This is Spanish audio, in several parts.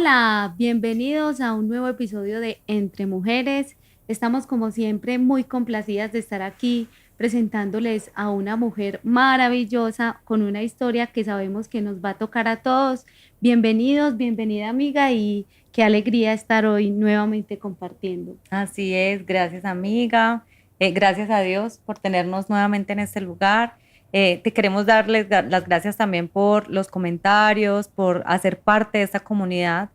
Hola, bienvenidos a un nuevo episodio de Entre Mujeres. Estamos como siempre muy complacidas de estar aquí presentándoles a una mujer maravillosa con una historia que sabemos que nos va a tocar a todos. Bienvenidos, bienvenida amiga y qué alegría estar hoy nuevamente compartiendo. Así es, gracias amiga, gracias a Dios por tenernos nuevamente en este lugar. Te queremos darles las gracias también por los comentarios, por hacer parte de esta comunidad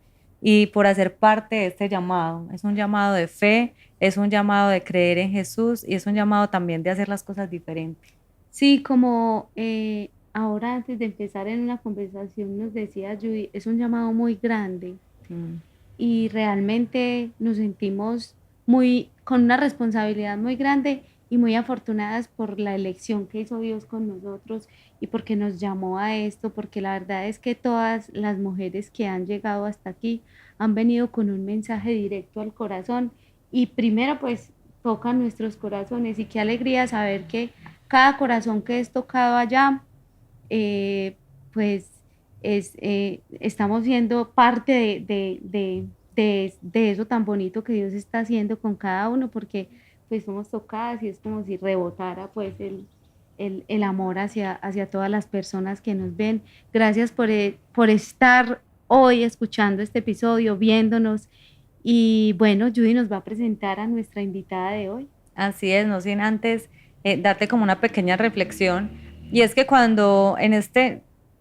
y por hacer parte de este llamado. Es un llamado de fe, es un llamado de creer en Jesús y es un llamado también de hacer las cosas diferentes. Sí, como ahora antes de empezar en una conversación nos decía Judy, es un llamado muy grande Mm. y realmente nos sentimos muy con una responsabilidad muy grande y muy afortunadas por la elección que hizo Dios con nosotros y porque nos llamó a esto, porque la verdad es que todas las mujeres que han llegado hasta aquí han venido con un mensaje directo al corazón y primero pues tocan nuestros corazones y qué alegría saber que cada corazón que es tocado allá pues estamos siendo parte de eso tan bonito que Dios está haciendo con cada uno, porque pues somos tocadas y es como si rebotara pues el amor hacia todas las personas que nos ven. Gracias por estar hoy escuchando este episodio, viéndonos. Y bueno, Judy nos va a presentar a nuestra invitada de hoy. Así es, no sin antes darte como una pequeña reflexión. Y es que cuando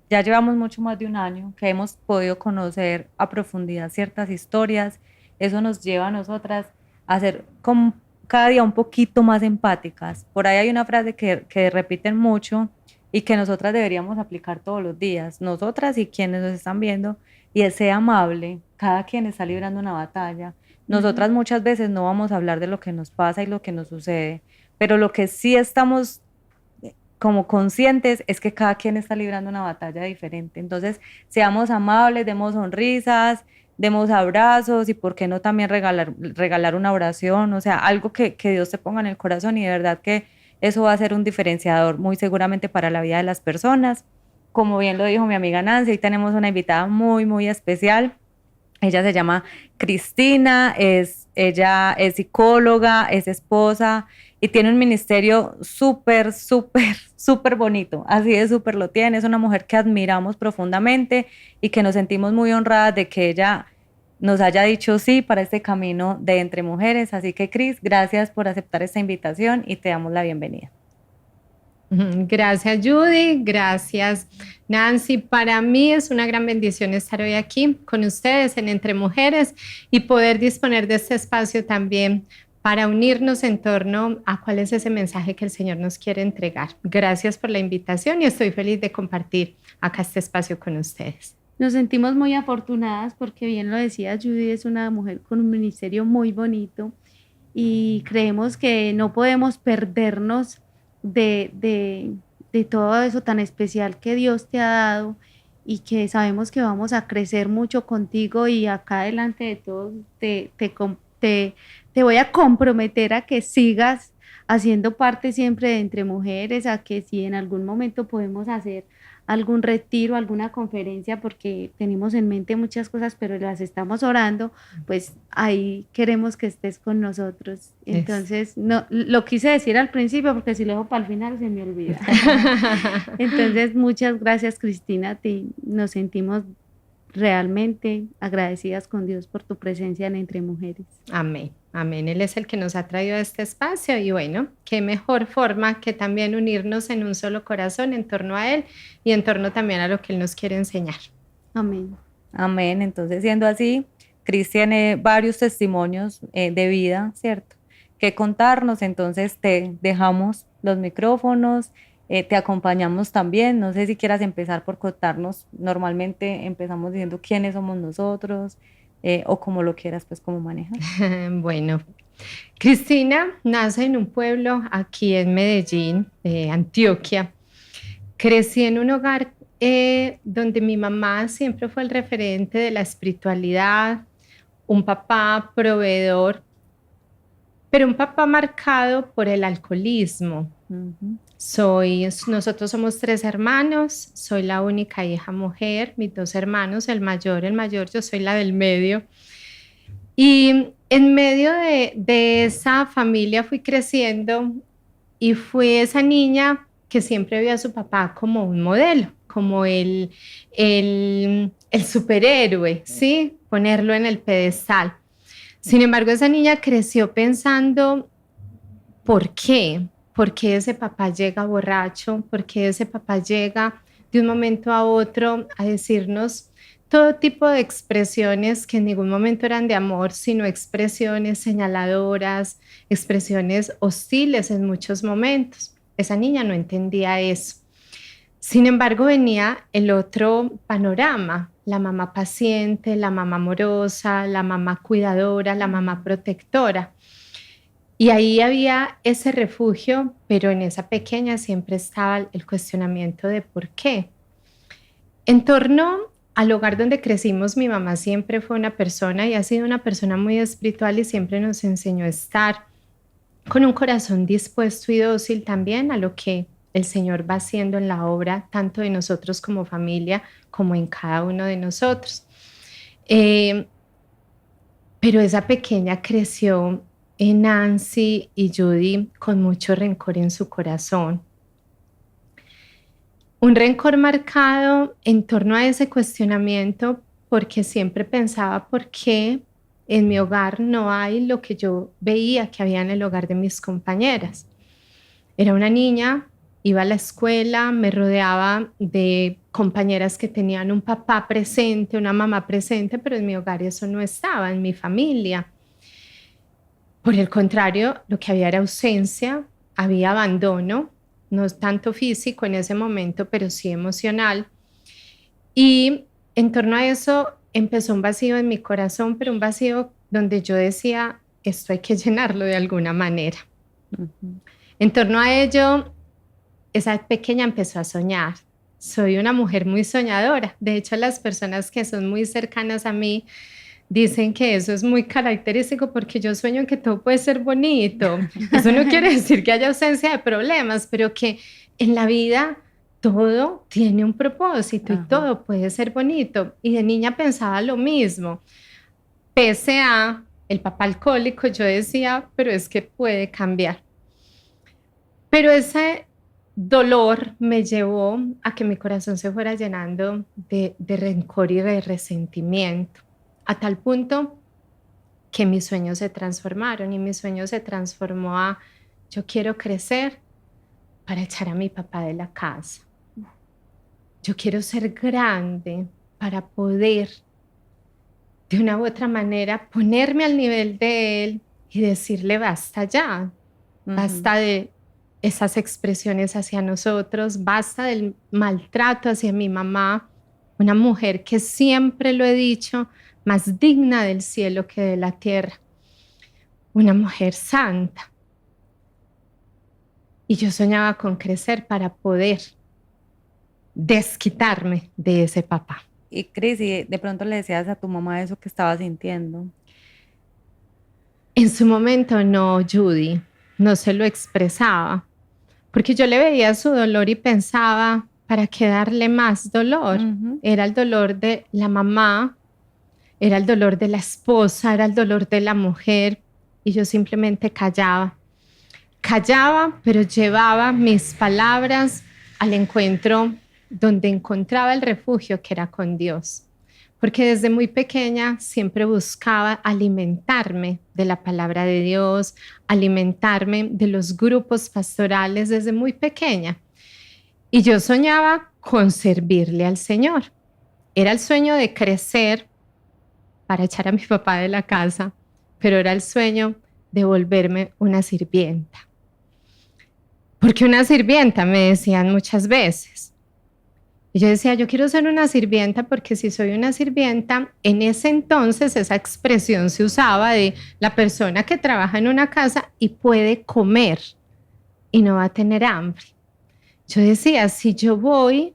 ya llevamos mucho más de un año que hemos podido conocer a profundidad ciertas historias, eso nos lleva a nosotras a ser como cada día un poquito más empáticas. Por ahí hay una frase que repiten mucho y que nosotras deberíamos aplicar todos los días, nosotras y quienes nos están viendo, y es ser amable, cada quien está librando una batalla. Ujú. Nosotras muchas veces no vamos a hablar de lo que nos pasa y lo que nos sucede, pero lo que sí estamos como conscientes es que cada quien está librando una batalla diferente. Entonces, seamos amables, demos sonrisas, demos abrazos y por qué no también regalar una oración, o sea, algo que Dios te ponga en el corazón y de verdad que eso va a ser un diferenciador muy seguramente para la vida de las personas. Como bien lo dijo mi amiga Nancy, hoy tenemos una invitada muy, muy especial. Ella se llama Cristina, ella es psicóloga, es esposa y tiene un ministerio súper, súper, súper bonito. Así de súper lo tiene. Es una mujer que admiramos profundamente y que nos sentimos muy honradas de que ella nos haya dicho sí para este camino de entre mujeres. Así que, Cris, gracias por aceptar esta invitación y te damos la bienvenida. Gracias, Judy. Gracias, Nancy. Para mí es una gran bendición estar hoy aquí con ustedes en Entre Mujeres y poder disponer de este espacio también para unirnos en torno a cuál es ese mensaje que el Señor nos quiere entregar. Gracias por la invitación y estoy feliz de compartir acá este espacio con ustedes. Nos sentimos muy afortunadas porque bien lo decía Judy, es una mujer con un ministerio muy bonito y creemos que no podemos perdernos de todo eso tan especial que Dios te ha dado y que sabemos que vamos a crecer mucho contigo y acá delante de todos te voy a comprometer a que sigas haciendo parte siempre de Entre Mujeres, a que si en algún momento podemos hacer algún retiro, alguna conferencia, porque tenemos en mente muchas cosas, pero las estamos orando, pues ahí queremos que estés con nosotros. Es. Entonces, no, lo quise decir al principio porque si lo dejo para el final se me olvida. Entonces, muchas gracias, Cristina, a ti. Nos sentimos realmente agradecidas con Dios por tu presencia en Entre Mujeres. Amén, amén. Él es el que nos ha traído a este espacio y bueno, qué mejor forma que también unirnos en un solo corazón en torno a Él y en torno también a lo que Él nos quiere enseñar. Amén. Amén. Entonces, siendo así, Cris tiene varios testimonios de vida, ¿cierto? Que contarnos. Entonces, te dejamos los micrófonos, te acompañamos también. No sé si quieras empezar por contarnos. Normalmente empezamos diciendo quiénes somos nosotros o como lo quieras, pues como manejas. Bueno, Cristina nace en un pueblo aquí en Medellín, Antioquia. Crecí en un hogar donde mi mamá siempre fue el referente de la espiritualidad, un papá proveedor, pero un papá marcado por el alcoholismo. Nosotros somos 3 hermanos, soy la única hija mujer, mis 2 hermanos, el mayor, yo soy la del medio. Y en medio de esa familia fui creciendo y fui esa niña que siempre vio a su papá como un modelo, como el superhéroe, ¿sí? Ponerlo en el pedestal. Sin embargo, esa niña creció pensando, ¿por qué? ¿Por qué ese papá llega borracho? ¿Por qué ese papá llega de un momento a otro a decirnos todo tipo de expresiones que en ningún momento eran de amor, sino expresiones señaladoras, expresiones hostiles en muchos momentos? Esa niña no entendía eso. Sin embargo, venía el otro panorama, la mamá paciente, la mamá amorosa, la mamá cuidadora, la mamá protectora. Y ahí había ese refugio, pero en esa pequeña siempre estaba el cuestionamiento de por qué. En torno al hogar donde crecimos, mi mamá siempre fue una persona y ha sido una persona muy espiritual y siempre nos enseñó a estar con un corazón dispuesto y dócil también a lo que el Señor va haciendo en la obra, tanto de nosotros como familia, como en cada uno de nosotros. Pero esa pequeña creció en Nancy y Judy con mucho rencor en su corazón. Un rencor marcado en torno a ese cuestionamiento porque siempre pensaba por qué en mi hogar no hay lo que yo veía que había en el hogar de mis compañeras. Era una niña, iba a la escuela, me rodeaba de compañeras que tenían un papá presente, una mamá presente, pero en mi hogar eso no estaba, en mi familia. Por el contrario, lo que había era ausencia, había abandono, no tanto físico en ese momento, pero sí emocional. Y en torno a eso empezó un vacío en mi corazón, pero un vacío donde yo decía, esto hay que llenarlo de alguna manera. En torno a ello, esa pequeña empezó a soñar. Soy una mujer muy soñadora. De hecho, las personas que son muy cercanas a mí dicen que eso es muy característico porque yo sueño que todo puede ser bonito. Eso no quiere decir que haya ausencia de problemas, pero que en la vida todo tiene un propósito y todo puede ser bonito. Y de niña pensaba lo mismo. Pese a el papá alcohólico, yo decía, pero es que puede cambiar. Pero ese dolor me llevó a que mi corazón se fuera llenando de rencor y de resentimiento, a tal punto que mis sueños se transformaron y mi sueño se transformó a yo quiero crecer para echar a mi papá de la casa. Yo quiero ser grande para poder de una u otra manera ponerme al nivel de él y decirle basta ya, basta de esas expresiones hacia nosotros, basta del maltrato hacia mi mamá, una mujer que siempre lo he dicho, más digna del cielo que de la tierra, una mujer santa. Y yo soñaba con crecer para poder desquitarme de ese papá. Y Cris, ¿y de pronto le decías a tu mamá eso que estaba sintiendo? En su momento no, Judy, no se lo expresaba, porque yo le veía su dolor y pensaba, ¿para qué darle más dolor? Era el dolor de la mamá, era el dolor de la esposa, era el dolor de la mujer, y yo simplemente callaba. Callaba, pero llevaba mis palabras al encuentro donde encontraba el refugio, que era con Dios. Porque desde muy pequeña siempre buscaba alimentarme de la palabra de Dios, alimentarme de los grupos pastorales desde muy pequeña. Y yo soñaba con servirle al Señor. Era el sueño de crecer para echar a mi papá de la casa, pero era el sueño de volverme una sirvienta. Porque una sirvienta, me decían muchas veces. Y yo decía, yo quiero ser una sirvienta porque si soy una sirvienta, en ese entonces esa expresión se usaba de la persona que trabaja en una casa y puede comer y no va a tener hambre. Yo decía, si yo voy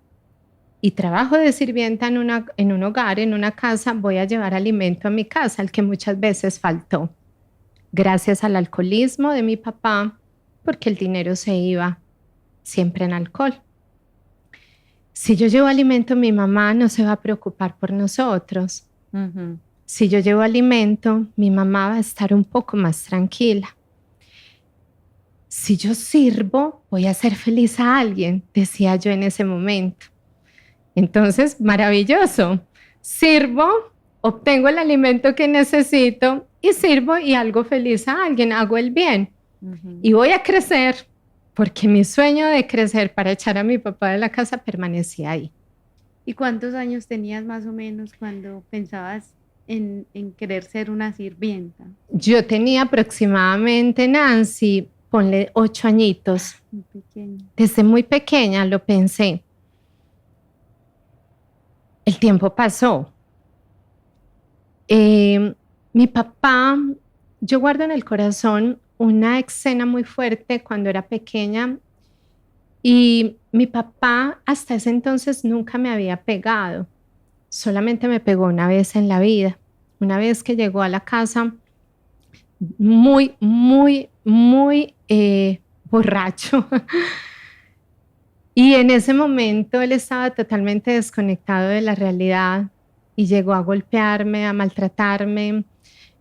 y trabajo de sirvienta en un hogar, en una casa, voy a llevar alimento a mi casa, el que muchas veces faltó. Gracias al alcoholismo de mi papá, porque el dinero se iba siempre en alcohol. Si yo llevo alimento, mi mamá no se va a preocupar por nosotros. Ujú. Si yo llevo alimento, mi mamá va a estar un poco más tranquila. Si yo sirvo, voy a hacer feliz a alguien, decía yo en ese momento. Entonces, maravilloso. Sirvo, obtengo el alimento que necesito y sirvo y hago feliz a alguien, hago el bien. Ujú. Y voy a crecer porque mi sueño de crecer para echar a mi papá de la casa permanecía ahí. ¿Y cuántos años tenías más o menos cuando pensabas en querer ser una sirvienta? Yo tenía aproximadamente, Nancy, ponle 8 añitos. Muy pequeña. Desde muy pequeña lo pensé. El tiempo pasó. Mi papá, yo guardo en el corazón una escena muy fuerte cuando era pequeña y mi papá hasta ese entonces nunca me había pegado, solamente me pegó una vez en la vida, una vez que llegó a la casa muy borracho. Y en ese momento él estaba totalmente desconectado de la realidad y llegó a golpearme, a maltratarme,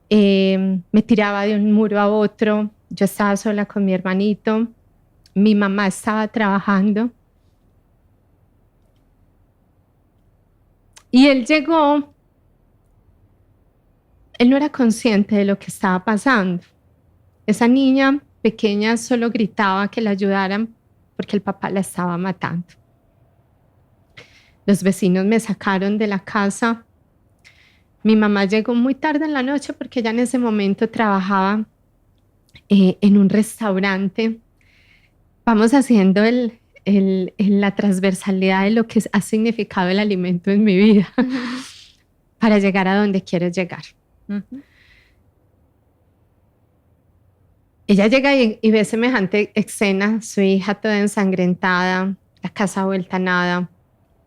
me tiraba de un muro a otro. Yo estaba sola con mi hermanito, mi mamá estaba trabajando y él llegó, él no era consciente de lo que estaba pasando. Esa niña pequeña solo gritaba que la ayudaran porque el papá la estaba matando. Los vecinos me sacaron de la casa. Mi mamá llegó muy tarde en la noche porque ella en ese momento trabajaba en un restaurante. Vamos haciendo la transversalidad de lo que ha significado el alimento en mi vida para llegar a donde quiero llegar. Ujú. Ella llega y ve semejante escena, su hija toda ensangrentada, la casa vuelta a nada.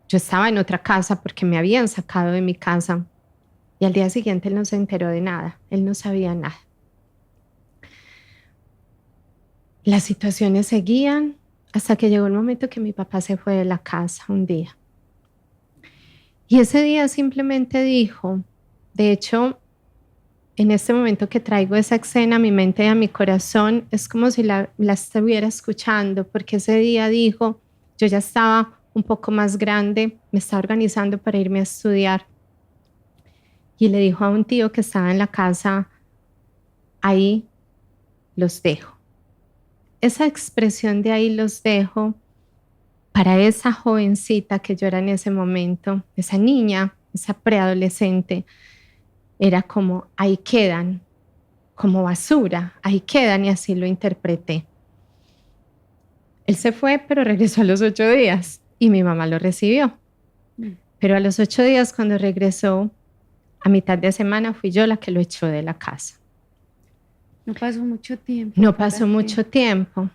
Yo estaba en otra casa porque me habían sacado de mi casa y al día siguiente él no se enteró de nada, él no sabía nada. Las situaciones seguían hasta que llegó el momento que mi papá se fue de la casa un día. Y ese día simplemente dijo, de hecho, en este momento que traigo esa escena a mi mente y a mi corazón, es como si la estuviera escuchando, porque ese día dijo, yo ya estaba un poco más grande, me estaba organizando para irme a estudiar. Y le dijo a un tío que estaba en la casa, ahí los dejo. Esa expresión de ahí los dejo, para esa jovencita que yo era en ese momento, esa niña, esa preadolescente, era como, ahí quedan, como basura, ahí quedan y así lo interpreté. Él se fue, pero regresó a los 8 días y mi mamá lo recibió. Pero a los 8 días cuando regresó, a mitad de semana fui yo la que lo echó de la casa. No pasó mucho tiempo. No para pasó que- mucho tiempo,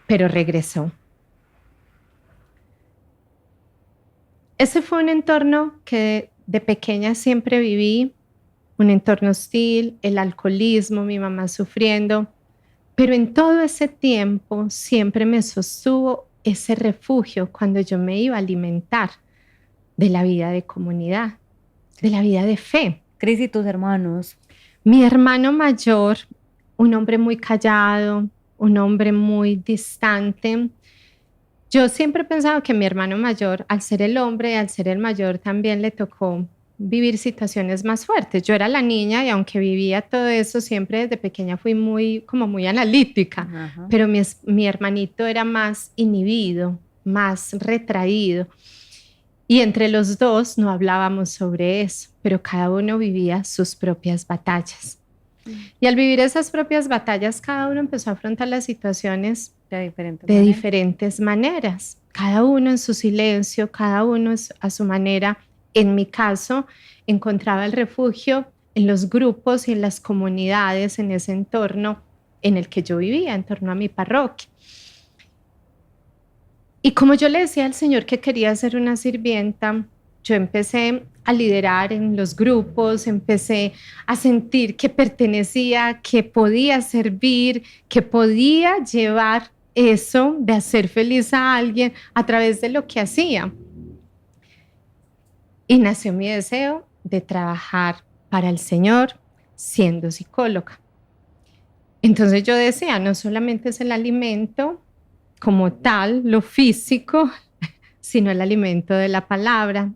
pero regresó. Ese fue un entorno que de pequeña siempre viví, un entorno hostil, el alcoholismo, mi mamá sufriendo, pero en todo ese tiempo siempre me sostuvo ese refugio cuando yo me iba a alimentar de la vida de comunidad, de la vida de fe. Cris, ¿y tus hermanos? Mi hermano mayor, un hombre muy callado, un hombre muy distante. Yo siempre he pensado que mi hermano mayor, al ser el hombre, al ser el mayor, también le tocó vivir situaciones más fuertes. Yo era la niña y aunque vivía todo eso, siempre desde pequeña fui como muy analítica, Ajá. pero mi hermanito era más inhibido, más retraído. Y entre los dos no hablábamos sobre eso, pero cada uno vivía sus propias batallas. Y al vivir esas propias batallas, cada uno empezó a afrontar las situaciones de diferentes maneras, cada uno en su silencio, cada uno a su manera. En mi caso, encontraba el refugio en los grupos y en las comunidades, en ese entorno en el que yo vivía, en torno a mi parroquia. Y como yo le decía al Señor que quería ser una sirvienta, yo empecé a liderar en los grupos, empecé a sentir que pertenecía, que podía servir, que podía llevar eso de hacer feliz a alguien a través de lo que hacía. Y nació mi deseo de trabajar para el Señor siendo psicóloga. Entonces yo decía, no solamente es el alimento como tal, lo físico, sino el alimento de la palabra.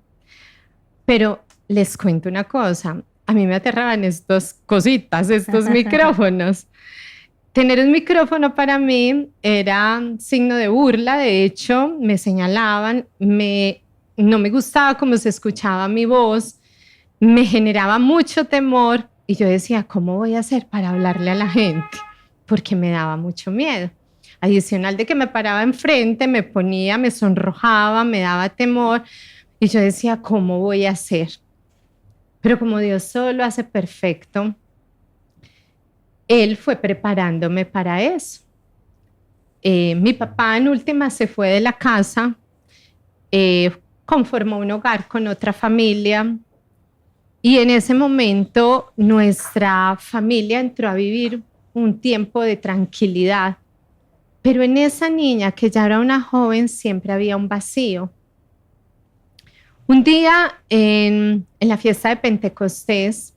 Pero les cuento una cosa, a mí me aterraban estas cositas, estos micrófonos. Tener un micrófono para mí era signo de burla, de hecho me señalaban, no me gustaba cómo se escuchaba mi voz, me generaba mucho temor y yo decía, ¿cómo voy a hacer para hablarle a la gente? Porque me daba mucho miedo. Adicional de que me paraba enfrente, me ponía, me sonrojaba, me daba temor y yo decía, ¿cómo voy a hacer? Pero como Dios todo lo hace perfecto, Él fue preparándome para eso. Mi papá en última se fue de la casa, conformó un hogar con otra familia y en ese momento nuestra familia entró a vivir un tiempo de tranquilidad. Pero en esa niña, que ya era una joven, siempre había un vacío. Un día en la fiesta de Pentecostés,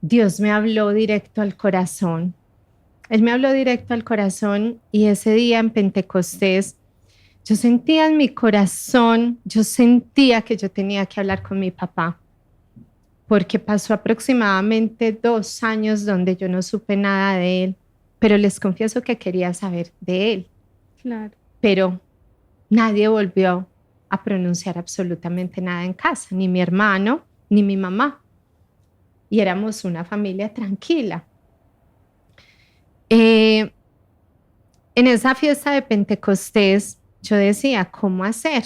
Dios me habló directo al corazón. Él me habló directo al corazón y ese día en Pentecostés, yo sentía en mi corazón, yo sentía que yo tenía que hablar con mi papá, porque pasó aproximadamente 2 años donde yo no supe nada de él, pero les confieso que quería saber de él. Claro. Pero nadie volvió a pronunciar absolutamente nada en casa, ni mi hermano, ni mi mamá. Y éramos una familia tranquila. En esa fiesta de Pentecostés, yo decía, ¿cómo hacer?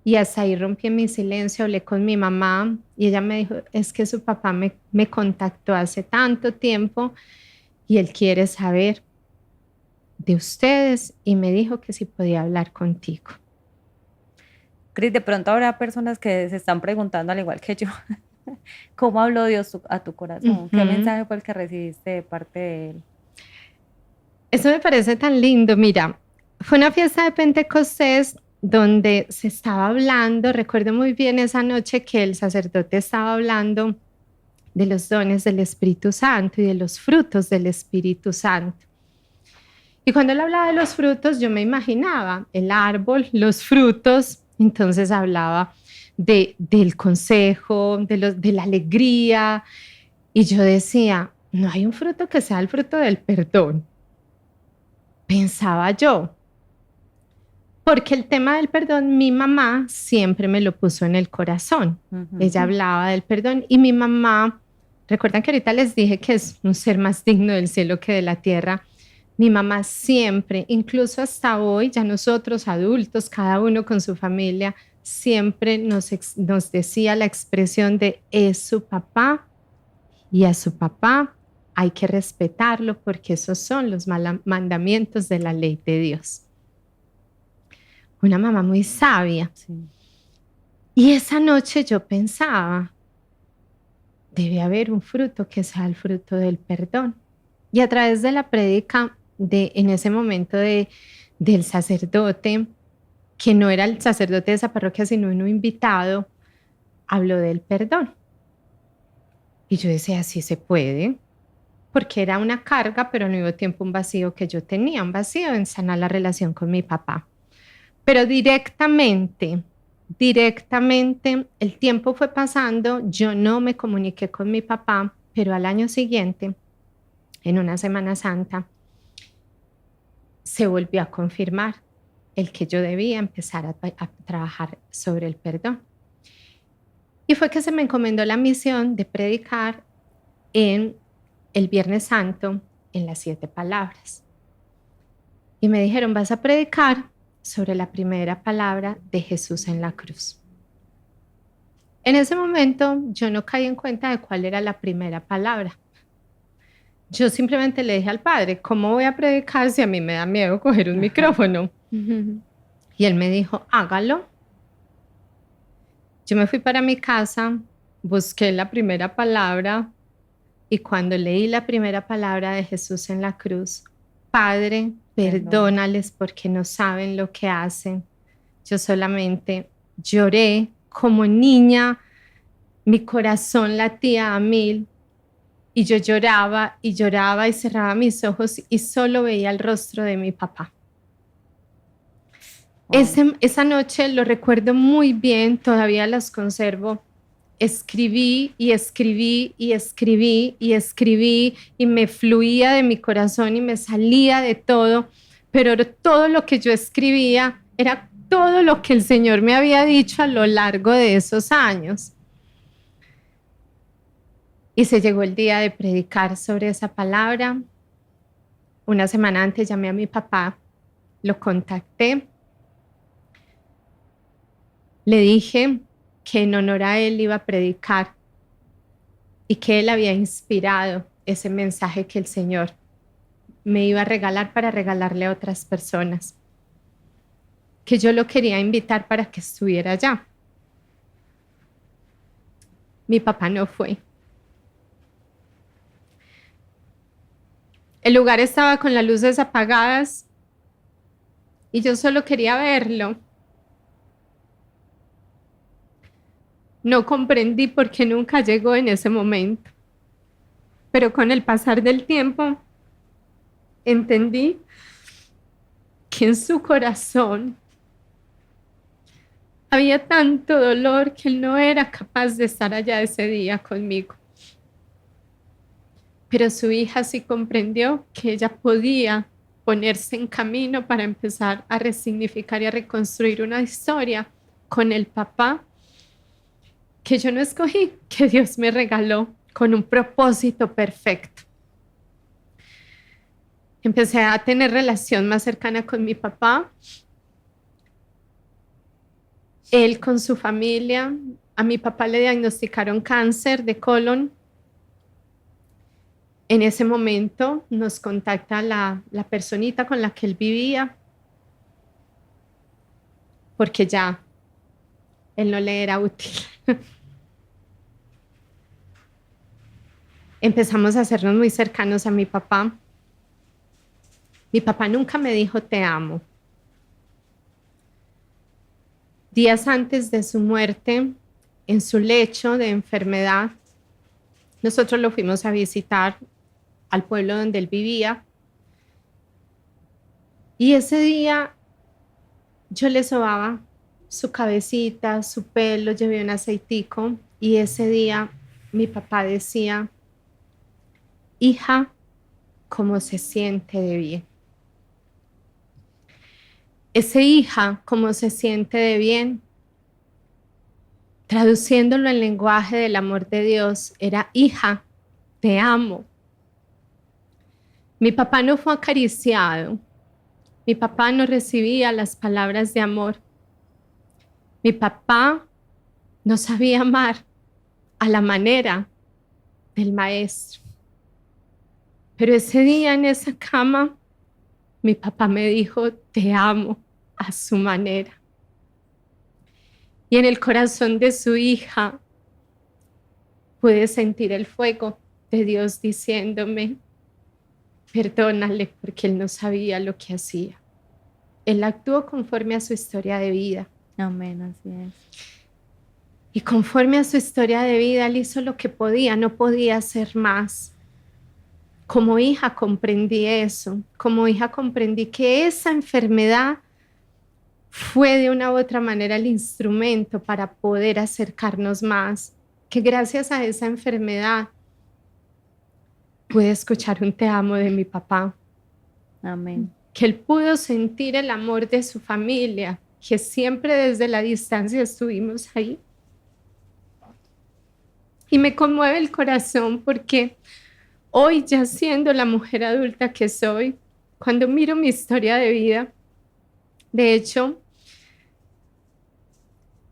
Y hasta ahí rompí mi silencio, hablé con mi mamá y ella me dijo, es que su papá me contactó hace tanto tiempo y él quiere saber de ustedes y me dijo que si podía hablar contigo. Cris, de pronto habrá personas que se están preguntando, al igual que yo, ¿cómo habló Dios a tu corazón? ¿Qué mensaje fue el que recibiste de parte de Él? Eso me parece tan lindo. Mira, fue una fiesta de Pentecostés donde se estaba hablando, recuerdo muy bien esa noche que el sacerdote estaba hablando de los dones del Espíritu Santo y de los frutos del Espíritu Santo. Y cuando él hablaba de los frutos, yo me imaginaba el árbol, los frutos, entonces hablaba del consejo, de la alegría, y yo decía, no hay un fruto que sea el fruto del perdón. Pensaba yo, porque el tema del perdón, mi mamá siempre me lo puso en el corazón. Ella hablaba del perdón y mi mamá, recuerdan que ahorita les dije que es un ser más digno del cielo que de la tierra. Mi mamá siempre, incluso hasta hoy, ya nosotros adultos, cada uno con su familia, siempre nos decía la expresión de es su papá y a su papá hay que respetarlo porque esos son los mandamientos de la ley de Dios. Una mamá muy sabia. Sí. Y esa noche yo pensaba, debe haber un fruto que sea el fruto del perdón. Y a través de la prédica en ese momento del sacerdote, que no era el sacerdote de esa parroquia, sino uno invitado, habló del perdón. Y yo decía, sí se puede, porque era una carga, pero al mismo tiempo un vacío que yo tenía, un vacío en sanar la relación con mi papá. Pero directamente, el tiempo fue pasando, yo no me comuniqué con mi papá, pero al año siguiente, en una Semana Santa, se volvió a confirmar el que yo debía empezar a trabajar sobre el perdón. Y fue que se me encomendó la misión de predicar en el Viernes Santo en las 7 palabras. Y me dijeron, vas a predicar sobre la primera palabra de Jesús en la cruz. En ese momento yo no caí en cuenta de cuál era la primera palabra. Yo simplemente le dije al Padre, ¿cómo voy a predicar si a mí me da miedo coger un micrófono? Y él me dijo, hágalo. Yo me fui para mi casa, busqué la primera palabra y cuando leí la primera palabra de Jesús en la cruz, Padre, perdónales porque no saben lo que hacen. Yo solamente lloré como niña, mi corazón latía a mil y yo lloraba y lloraba y cerraba mis ojos y solo veía el rostro de mi papá. Esa noche lo recuerdo muy bien, todavía los conservo. Escribí y escribí y escribí y escribí y me fluía de mi corazón y me salía de todo, pero todo lo que yo escribía era todo lo que el Señor me había dicho a lo largo de esos años. Y se llegó el día de predicar sobre esa palabra. Una semana antes llamé a mi papá, lo contacté. Le dije que en honor a él iba a predicar y que él había inspirado ese mensaje que el Señor me iba a regalar para regalarle a otras personas, que yo lo quería invitar para que estuviera allá. Mi papá no fue. El lugar estaba con las luces apagadas y yo solo quería verlo. No comprendí por qué nunca llegó en ese momento, pero con el pasar del tiempo entendí que en su corazón había tanto dolor que él no era capaz de estar allá ese día conmigo. Pero su hija sí comprendió que ella podía ponerse en camino para empezar a resignificar y a reconstruir una historia con el papá que yo no escogí, que Dios me regaló con un propósito perfecto. Empecé a tener relación más cercana con mi papá, él con su familia. A mi papá le diagnosticaron cáncer de colon. En ese momento nos contacta la personita con la que él vivía, porque ya él no le era útil. Empezamos a hacernos muy cercanos a mi papá. Mi papá nunca me dijo te amo. Días antes de su muerte, en su lecho de enfermedad, nosotros lo fuimos a visitar al pueblo donde él vivía. Y ese día yo le sobaba su cabecita, su pelo, llevé un aceitico y ese día mi papá decía, hija, ¿cómo se siente de bien? Ese hija, ¿cómo se siente de bien? Traduciéndolo en lenguaje del amor de Dios, era hija, te amo. Mi papá no fue acariciado. Mi papá no recibía las palabras de amor. Mi papá no sabía amar a la manera del maestro. Pero ese día en esa cama, mi papá me dijo, te amo a su manera. Y en el corazón de su hija pude sentir el fuego de Dios diciéndome, perdónale porque él no sabía lo que hacía. Él actuó conforme a su historia de vida. Amén, así es. Y conforme a su historia de vida, él hizo lo que podía, no podía hacer más. Como hija comprendí eso, como hija comprendí que esa enfermedad fue de una u otra manera el instrumento para poder acercarnos más, que gracias a esa enfermedad pude escuchar un te amo de mi papá. Amén. Que él pudo sentir el amor de su familia, que siempre desde la distancia estuvimos ahí. Y me conmueve el corazón porque hoy, ya siendo la mujer adulta que soy, cuando miro mi historia de vida, de hecho,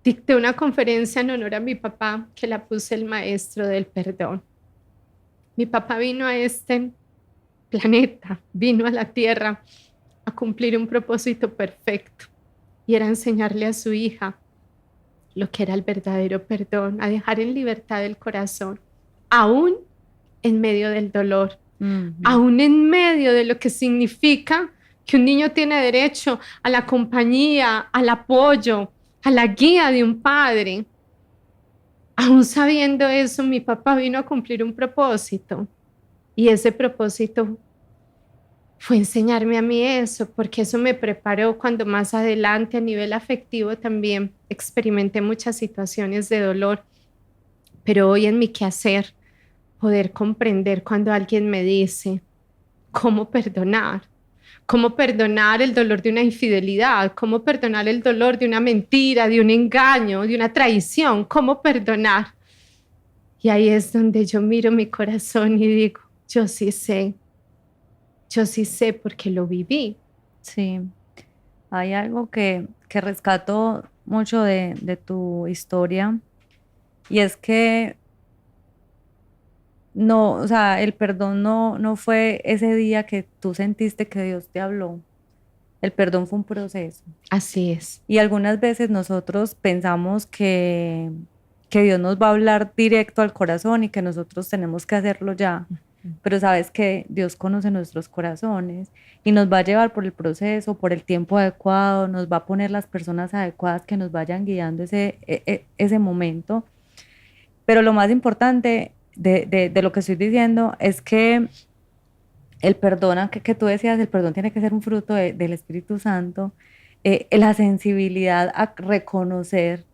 dicté una conferencia en honor a mi papá que la puse el maestro del perdón. Mi papá vino a este planeta, vino a la tierra a cumplir un propósito perfecto y era enseñarle a su hija lo que era el verdadero perdón, a dejar en libertad el corazón, aún en medio del dolor, aún en medio de lo que significa que un niño tiene derecho a la compañía, al apoyo, a la guía de un padre. Aún sabiendo eso, mi papá vino a cumplir un propósito y ese propósito fue enseñarme a mí eso, porque eso me preparó cuando más adelante a nivel afectivo también experimenté muchas situaciones de dolor, pero hoy en mi quehacer poder comprender cuando alguien me dice cómo perdonar el dolor de una infidelidad, cómo perdonar el dolor de una mentira, de un engaño, de una traición, cómo perdonar. Y ahí es donde yo miro mi corazón y digo, yo sí sé porque lo viví. Sí, hay algo que rescato mucho de tu historia y es que no, o sea, el perdón no fue ese día que tú sentiste que Dios te habló. El perdón fue un proceso. Así es. Y algunas veces nosotros pensamos que Dios nos va a hablar directo al corazón y que nosotros tenemos que hacerlo ya. Pero sabes que Dios conoce nuestros corazones y nos va a llevar por el proceso, por el tiempo adecuado, nos va a poner las personas adecuadas que nos vayan guiando ese momento. Pero lo más importante de lo que estoy diciendo es que el perdón, que tú decías, el perdón tiene que ser un fruto del Espíritu Santo, la sensibilidad a reconocer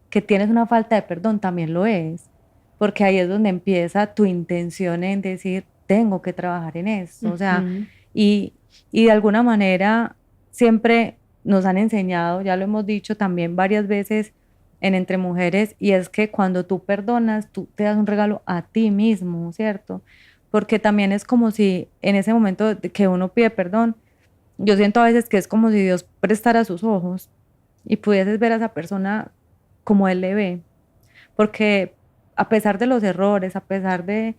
que tienes una falta de perdón también lo es, porque ahí es donde empieza tu intención en decir, tengo que trabajar en esto, o sea, y de alguna manera siempre nos han enseñado, ya lo hemos dicho también varias veces en Entre Mujeres, y es que cuando tú perdonas, tú te das un regalo a ti mismo, ¿cierto? Porque también es como si en ese momento que uno pide perdón, yo siento a veces que es como si Dios prestara sus ojos y pudieses ver a esa persona como Él le ve, porque a pesar de los errores, a pesar de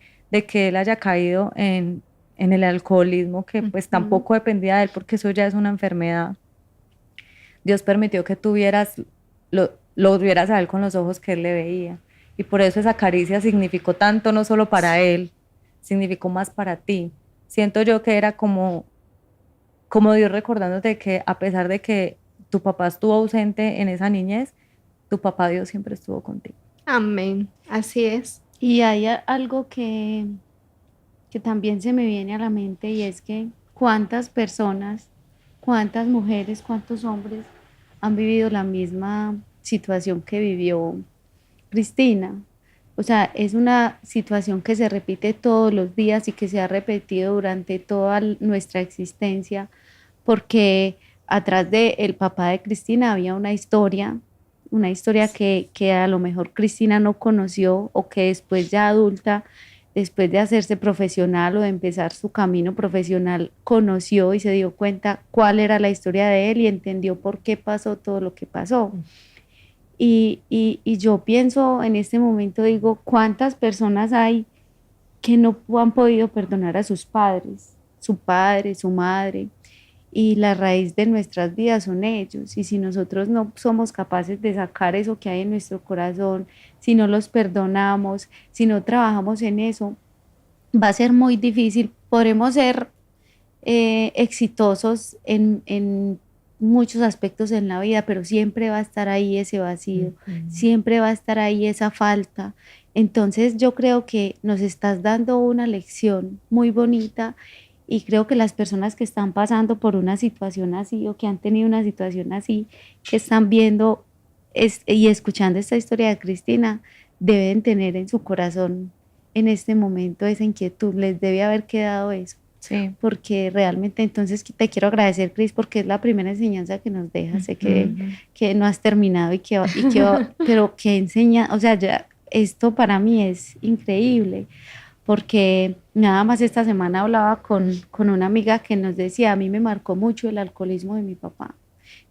que Él haya caído en el alcoholismo, que pues tampoco dependía de Él, porque eso ya es una enfermedad, Dios permitió que lo vieras a Él con los ojos que Él le veía, y por eso esa caricia significó tanto, no solo para Él, significó más para ti. Siento yo que era como Dios recordándote que a pesar de que tu papá estuvo ausente en esa niñez, tu papá Dios siempre estuvo contigo. Amén, así es. Y hay algo que también se me viene a la mente y es que cuántas personas, cuántas mujeres, cuántos hombres han vivido la misma situación que vivió Cristina. O sea, es una situación que se repite todos los días y que se ha repetido durante toda nuestra existencia, porque atrás del papá de Cristina había una historia que a lo mejor Cristina no conoció o que después ya adulta, después de hacerse profesional o de empezar su camino profesional, conoció y se dio cuenta cuál era la historia de él y entendió por qué pasó todo lo que pasó. Y yo pienso en este momento, digo, ¿cuántas personas hay que no han podido perdonar a sus padres, su padre, su madre? Y la raíz de nuestras vidas son ellos. Y si nosotros no somos capaces de sacar eso que hay en nuestro corazón, si no los perdonamos, si no trabajamos en eso, va a ser muy difícil. Podremos ser exitosos en muchos aspectos en la vida, pero siempre va a estar ahí ese vacío, siempre va a estar ahí esa falta. Entonces yo creo que nos estás dando una lección muy bonita y creo que las personas que están pasando por una situación así o que han tenido una situación así, que están viendo y escuchando esta historia de Cristina, deben tener en su corazón en este momento esa inquietud, les debe haber quedado eso. Sí. Porque realmente entonces te quiero agradecer, Cris, porque es la primera enseñanza que nos dejas. Sé que no has terminado pero que enseña, o sea, ya, esto para mí es increíble, porque nada más esta semana hablaba con una amiga que nos decía, a mí me marcó mucho el alcoholismo de mi papá.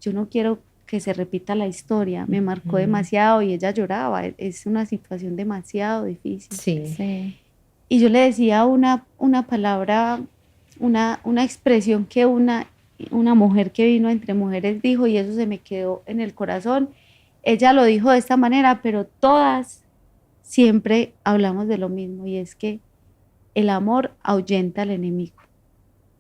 Yo no quiero que se repita la historia, me marcó demasiado y ella lloraba, es una situación demasiado difícil. Sí. Y yo le decía una palabra, una expresión que una mujer que vino Entre Mujeres dijo y eso se me quedó en el corazón. Ella lo dijo de esta manera, pero todas siempre hablamos de lo mismo y es que el amor ahuyenta al enemigo.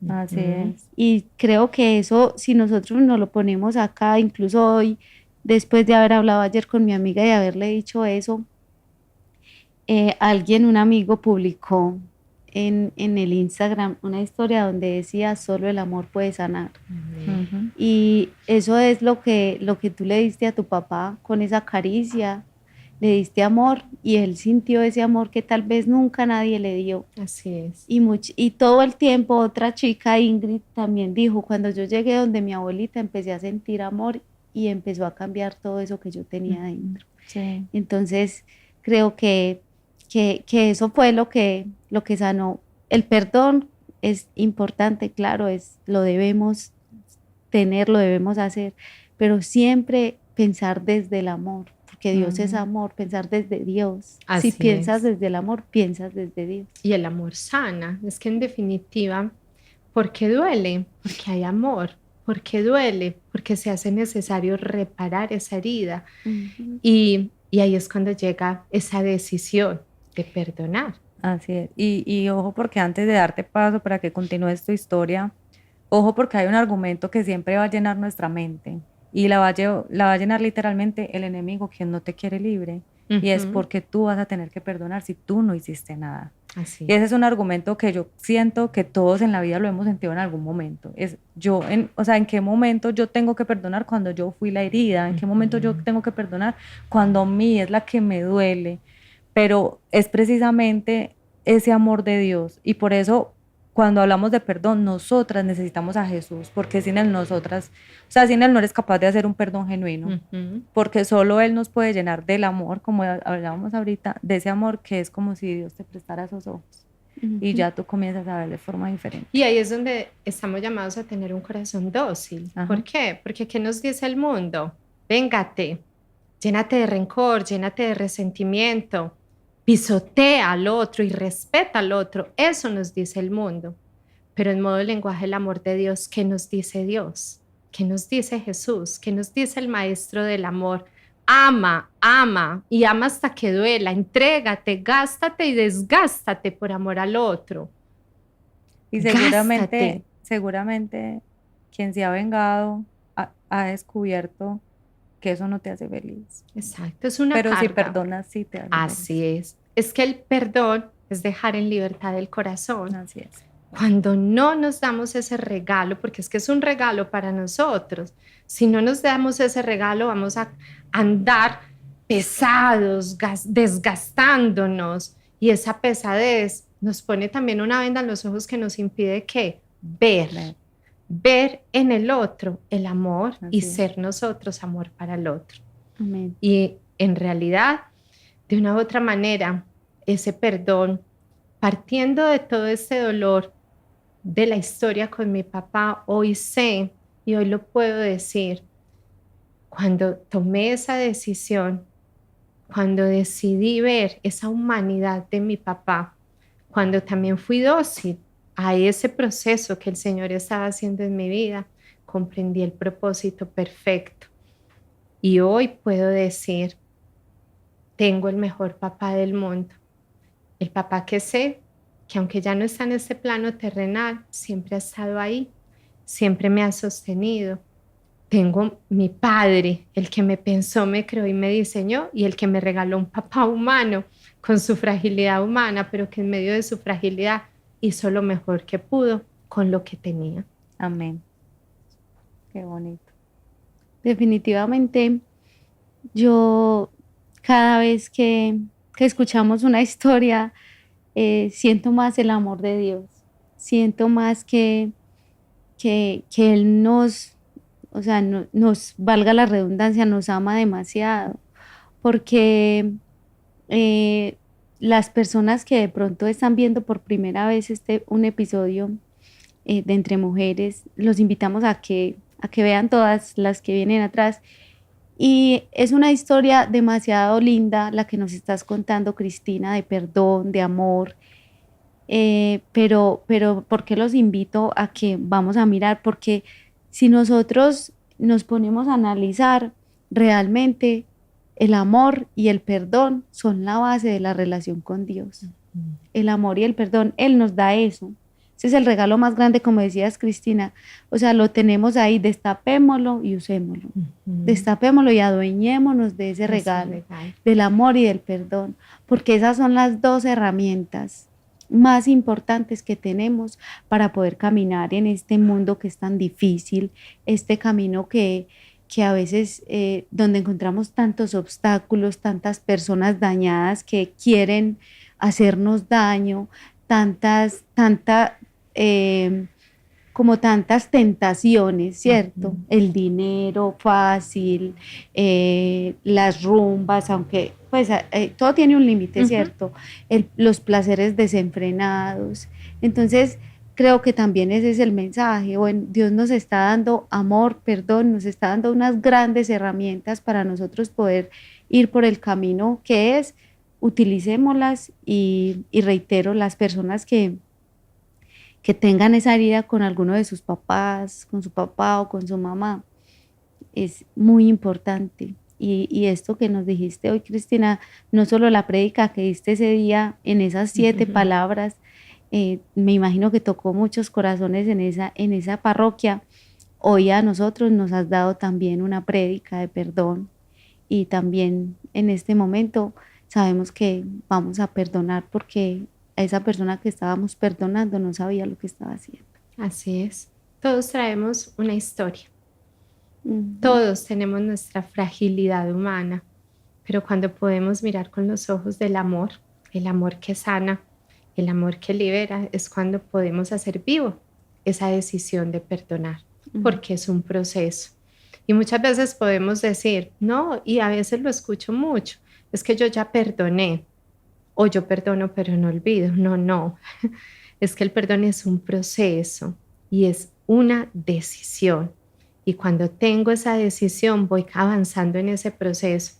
Así Ujú. es. Y creo que eso, si nosotros nos lo ponemos acá, incluso hoy, después de haber hablado ayer con mi amiga y haberle dicho eso, un amigo publicó en el Instagram una historia donde decía, solo el amor puede sanar. Amén. Ujú. Y eso es lo que tú le diste a tu papá con esa caricia, le diste amor y él sintió ese amor que tal vez nunca nadie le dio. Así es. Y todo el tiempo otra chica, Ingrid, también dijo, cuando yo llegué donde mi abuelita empecé a sentir amor y empezó a cambiar todo eso que yo tenía dentro. Sí, Entonces, creo que eso fue lo que sanó. El perdón es importante, claro, lo debemos tener, lo debemos hacer, pero siempre pensar desde el amor, porque Dios es Ujú. amor, pensar desde Dios. Si Así piensas es. desde el amor, piensas desde Dios. Y el amor sana. Es que en definitiva, ¿por qué duele? Porque hay amor. ¿Por qué duele? Porque se hace necesario reparar esa herida. Ujú. Y ahí es cuando llega esa decisión de perdonar. Así es. Y ojo porque antes de darte paso para que continúes tu historia, ojo porque hay un argumento que siempre va a llenar nuestra mente y la va a llenar literalmente el enemigo, quien no te quiere libre. Y es Ujú. porque tú vas a tener que perdonar si tú no hiciste nada. Así Y ese es. es un argumento que yo siento que todos en la vida lo hemos sentido en algún momento. O sea, ¿en qué momento yo tengo que perdonar cuando yo fui la herida? ¿En qué momento yo Ujú. tengo que perdonar cuando a mí es la que me duele? Pero es precisamente ese amor de Dios. Y por eso, cuando hablamos de perdón, nosotras necesitamos a Jesús, porque sin Él nosotras, o sea, sin Él no eres capaz de hacer un perdón genuino, Ujú. porque solo Él nos puede llenar del amor, como hablábamos ahorita, de ese amor que es como si Dios te prestara esos ojos y Ujú. ya tú comienzas a ver de forma diferente. Y ahí es donde estamos llamados a tener un corazón dócil. Ajá. ¿Por qué? Porque ¿qué nos dice el mundo? Véngate, llénate de rencor, llénate de resentimiento, pisotea al otro y respeta al otro. Eso nos dice el mundo. Pero en modo lenguaje el amor de Dios, ¿qué nos dice Dios? ¿Qué nos dice Jesús? ¿Qué nos dice el Maestro del amor? Ama, ama y ama hasta que duela. Entrégate, gástate y desgástate por amor al otro. Y Gástate. seguramente quien se ha vengado ha descubierto que eso no te hace feliz. Exacto, es una Pero si carga. perdonas, sí te hace feliz. Así es. Es que el perdón es dejar en libertad el corazón. Así es. Cuando no nos damos ese regalo, porque es que es un regalo para nosotros, si no nos damos ese regalo, vamos a andar pesados, desgastándonos, y esa pesadez nos pone también una venda en los ojos que nos impide que Ver. ver en el otro el amor y Así es. ser nosotros amor para el otro. Amén. Y en realidad, de una u otra manera, ese perdón, partiendo de todo este dolor de la historia con mi papá, hoy sé y hoy lo puedo decir, cuando tomé esa decisión, cuando decidí ver esa humanidad de mi papá, cuando también fui dócil a ese proceso que el Señor estaba haciendo en mi vida, comprendí el propósito perfecto. Y hoy puedo decir, tengo el mejor papá del mundo, el papá que sé que aunque ya no está en este plano terrenal, siempre ha estado ahí, siempre me ha sostenido. Tengo mi padre, el que me pensó, me creó y me diseñó, y el que me regaló un papá humano con su fragilidad humana, pero que en medio de su fragilidad hizo lo mejor que pudo con lo que tenía. Amén. Qué bonito. Definitivamente, yo cada vez que escuchamos una historia, siento más el amor de Dios, siento más que Él o sea, nos valga la redundancia, nos ama demasiado, porque las personas que de pronto están viendo por primera vez un episodio de Entre Mujeres, los invitamos a que vean todas las que vienen atrás. Y es una historia demasiado linda la que nos estás contando, Cristina, de perdón, de amor. Pero ¿por qué los invito a que vamos a mirar? Porque si nosotros nos ponemos a analizar, realmente el amor y el perdón son la base de la relación con Dios. El amor y el perdón, Él nos da eso. O Ese es el regalo más grande, como decías, Cristina. O sea, lo tenemos ahí, destapémoslo y usémoslo. Destapémoslo y adueñémonos de ese regalo, del amor y del perdón, porque esas son las dos herramientas más importantes que tenemos para poder caminar en este mundo que es tan difícil, este camino que a veces donde encontramos tantos obstáculos, tantas personas dañadas que quieren hacernos daño, como tantas tentaciones, ¿cierto? El dinero fácil, las rumbas, aunque pues todo tiene un límite, ¿cierto? Los placeres desenfrenados. Entonces, creo que también ese es el mensaje. Bueno, Dios nos está dando amor, perdón, nos está dando unas grandes herramientas para nosotros poder ir por el camino que es, utilicémoslas y reitero, las personas que tengan esa herida con alguno de sus papás, con su papá o con su mamá, es muy importante. Y esto que nos dijiste hoy, Cristina, no solo la prédica que diste ese día en esas 7 palabras, me imagino que tocó muchos corazones en esa parroquia. Hoy a nosotros nos has dado también una prédica de perdón y también en este momento sabemos que vamos a perdonar porque a esa persona que estábamos perdonando no sabía lo que estaba haciendo. Así es. Todos traemos una historia. Todos tenemos nuestra fragilidad humana, pero cuando podemos mirar con los ojos del amor, el amor que sana, el amor que libera, es cuando podemos hacer vivo esa decisión de perdonar, porque es un proceso. Y muchas veces podemos decir, no, y a veces lo escucho mucho, es que yo ya perdoné, o yo perdono pero no olvido. No, es que el perdón es un proceso y es una decisión. Y cuando tengo esa decisión, voy avanzando en ese proceso.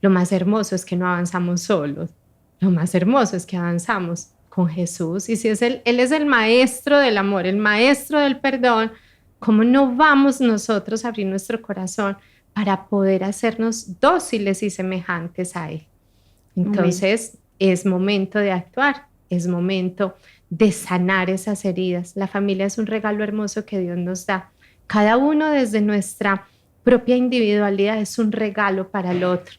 Lo más hermoso es que no avanzamos solos. Lo más hermoso es que avanzamos con Jesús. Y si Él es el maestro del amor, el maestro del perdón, ¿cómo no vamos nosotros a abrir nuestro corazón para poder hacernos dóciles y semejantes a Él? Entonces, es momento de actuar, es momento de sanar esas heridas. La familia es un regalo hermoso que Dios nos da. Cada uno desde nuestra propia individualidad es un regalo para el otro.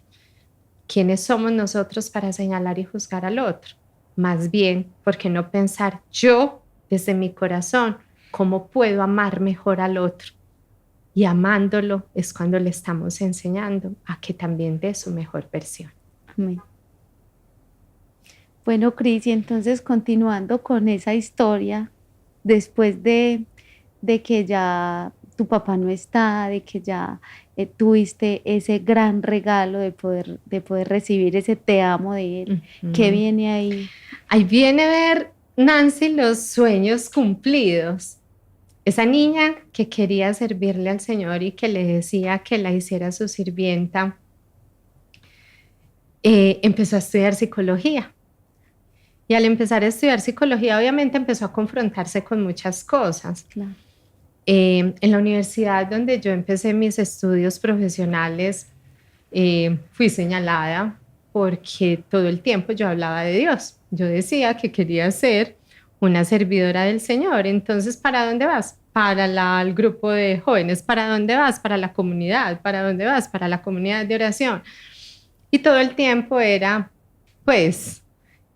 ¿Quiénes somos nosotros para señalar y juzgar al otro? Más bien, ¿por qué no pensar yo desde mi corazón cómo puedo amar mejor al otro? Y amándolo es cuando le estamos enseñando a que también dé su mejor versión. Amén. Bueno, Cris, y entonces continuando con esa historia, después de que ya tu papá no está, de que ya tuviste ese gran regalo de poder recibir ese te amo de él, ¿qué viene ahí? Ahí viene ver, Nancy, los sueños cumplidos. Esa niña que quería servirle al Señor y que le decía que la hiciera su sirvienta, empezó a estudiar psicología. Y al empezar a estudiar psicología, obviamente empezó a confrontarse con muchas cosas. Claro. En la universidad donde yo empecé mis estudios profesionales, fui señalada porque todo el tiempo yo hablaba de Dios. Yo decía que quería ser una servidora del Señor. Entonces, ¿para dónde vas? Para el grupo de jóvenes. ¿Para dónde vas? Para la comunidad. ¿Para dónde vas? Para la comunidad de oración. Y todo el tiempo era, pues,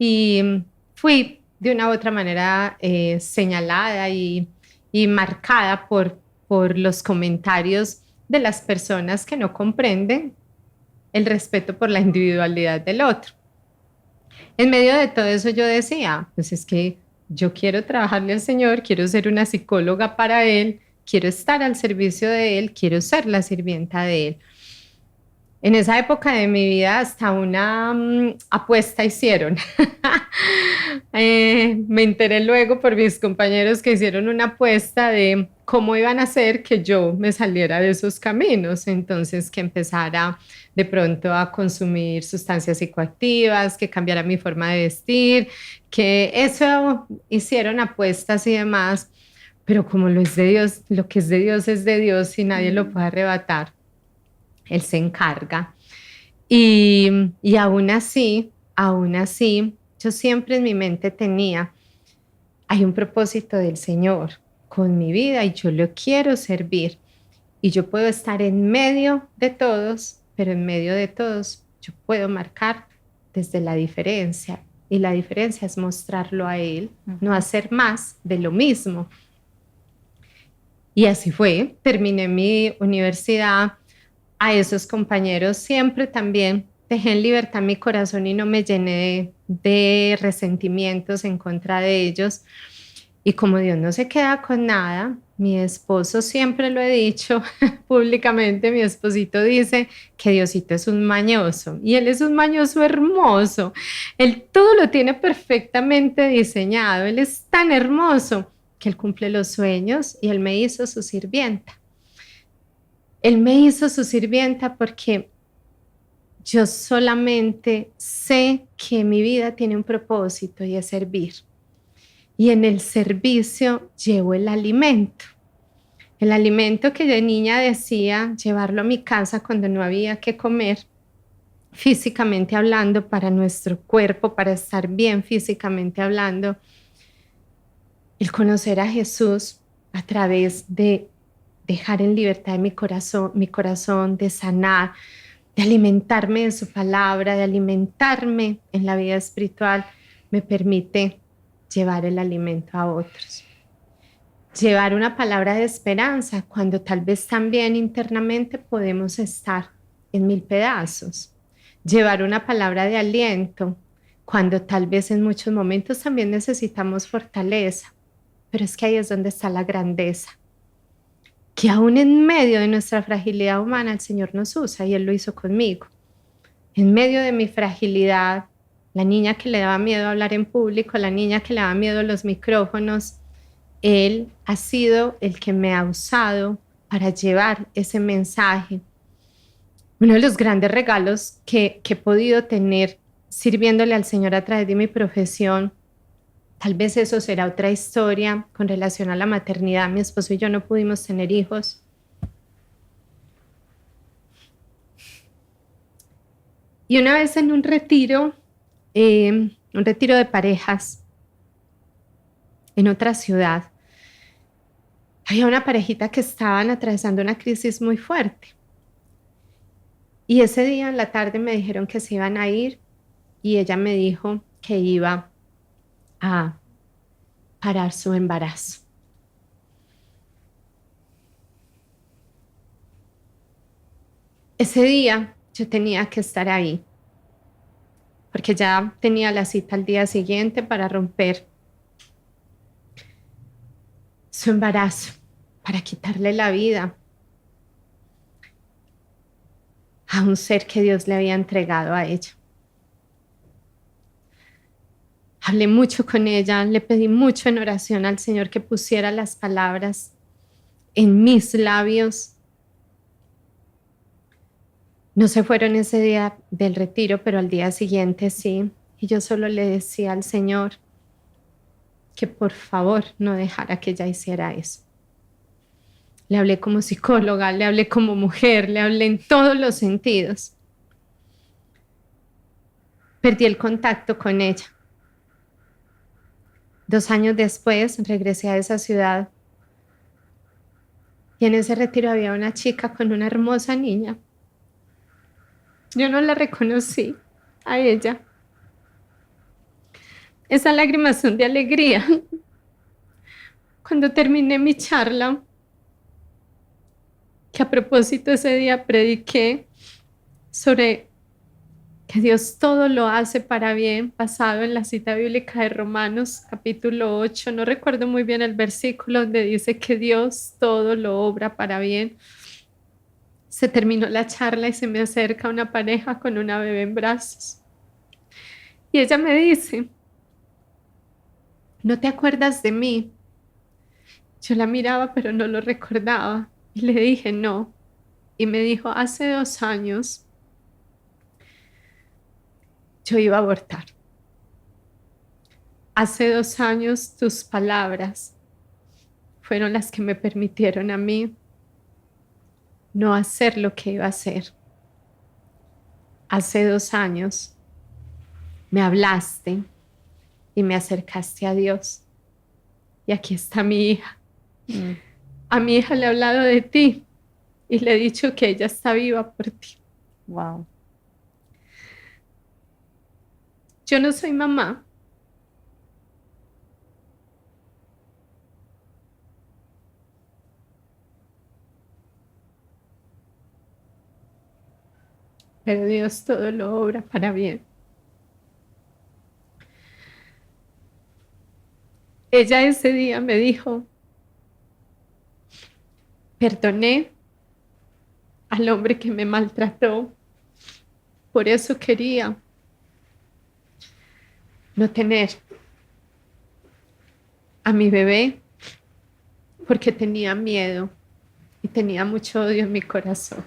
y fui de una u otra manera señalada y marcada por los comentarios de las personas que no comprenden el respeto por la individualidad del otro. En medio de todo eso yo decía, pues es que yo quiero trabajarle al Señor, quiero ser una psicóloga para Él, quiero estar al servicio de Él, quiero ser la sirvienta de Él. En esa época de mi vida hasta una apuesta hicieron. Me enteré luego por mis compañeros que hicieron una apuesta de cómo iban a hacer que yo me saliera de esos caminos. Entonces, que empezara de pronto a consumir sustancias psicoactivas, que cambiara mi forma de vestir, que eso hicieron apuestas y demás. Pero como lo es de Dios, lo que es de Dios y nadie lo puede arrebatar. Él se encarga. Y aún así, yo siempre en mi mente tenía hay un propósito del Señor con mi vida y yo lo quiero servir. Y yo puedo estar en medio de todos, pero en medio de todos yo puedo marcar desde la diferencia. Y la diferencia es mostrarlo a Él, no hacer más de lo mismo. Y así fue, terminé mi universidad. A esos compañeros siempre también dejé en libertad mi corazón y no me llené de resentimientos en contra de ellos. Y como Dios no se queda con nada, mi esposo, siempre lo he dicho públicamente, mi esposito dice que Diosito es un mañoso y él es un mañoso hermoso. Él todo lo tiene perfectamente diseñado, él es tan hermoso que él cumple los sueños y él me hizo su sirvienta. Él me hizo su sirvienta porque yo solamente sé que mi vida tiene un propósito y es servir. Y en el servicio llevo el alimento. El alimento que de niña decía llevarlo a mi casa cuando no había que comer, físicamente hablando, para nuestro cuerpo, para estar bien físicamente hablando. El conocer a Jesús a través de dejar en libertad mi corazón, de sanar, de alimentarme de su palabra, de alimentarme en la vida espiritual, me permite llevar el alimento a otros. Llevar una palabra de esperanza cuando tal vez también internamente podemos estar en mil pedazos. Llevar una palabra de aliento cuando tal vez en muchos momentos también necesitamos fortaleza. Pero es que ahí es donde está la grandeza. Que aún en medio de nuestra fragilidad humana el Señor nos usa y Él lo hizo conmigo. En medio de mi fragilidad, la niña que le daba miedo hablar en público, la niña que le daba miedo los micrófonos, Él ha sido el que me ha usado para llevar ese mensaje. Uno de los grandes regalos que he podido tener sirviéndole al Señor a través de mi profesión, tal vez eso será otra historia con relación a la maternidad. Mi esposo y yo no pudimos tener hijos. Y una vez en un retiro de parejas en otra ciudad, había una parejita que estaban atravesando una crisis muy fuerte. Y ese día en la tarde me dijeron que se iban a ir y ella me dijo que iba a parar su embarazo. Ese día yo tenía que estar ahí, porque ya tenía la cita al día siguiente para romper su embarazo, para quitarle la vida a un ser que Dios le había entregado a ella. Hablé mucho con ella, le pedí mucho en oración al Señor que pusiera las palabras en mis labios. No se fueron ese día del retiro, pero al día siguiente sí. Y yo solo le decía al Señor que por favor no dejara que ella hiciera eso. Le hablé como psicóloga, le hablé como mujer, le hablé en todos los sentidos. Perdí el contacto con ella. 2 años después regresé a esa ciudad y en ese retiro había una chica con una hermosa niña. Yo no la reconocí a ella. Esas lágrimas son de alegría. Cuando terminé mi charla, que a propósito ese día prediqué sobre que Dios todo lo hace para bien, basado en la cita bíblica de Romanos capítulo 8, no recuerdo muy bien el versículo donde dice que Dios todo lo obra para bien. Se terminó la charla y se me acerca una pareja con una bebé en brazos. Y ella me dice, ¿no te acuerdas de mí? Yo la miraba pero no lo recordaba. Y le dije, no. Y me dijo, hace 2 años yo iba a abortar. Hace 2 años tus palabras fueron las que me permitieron a mí no hacer lo que iba a hacer. Hace 2 años me hablaste y me acercaste a Dios. y aquí está mi hija. Mm. A mi hija le he hablado de ti y le he dicho que ella está viva por ti. Wow. Yo no soy mamá, pero Dios todo lo obra para bien. Ella ese día me dijo, perdoné al hombre que me maltrató, por eso quería no tener a mi bebé, porque tenía miedo y tenía mucho odio en mi corazón.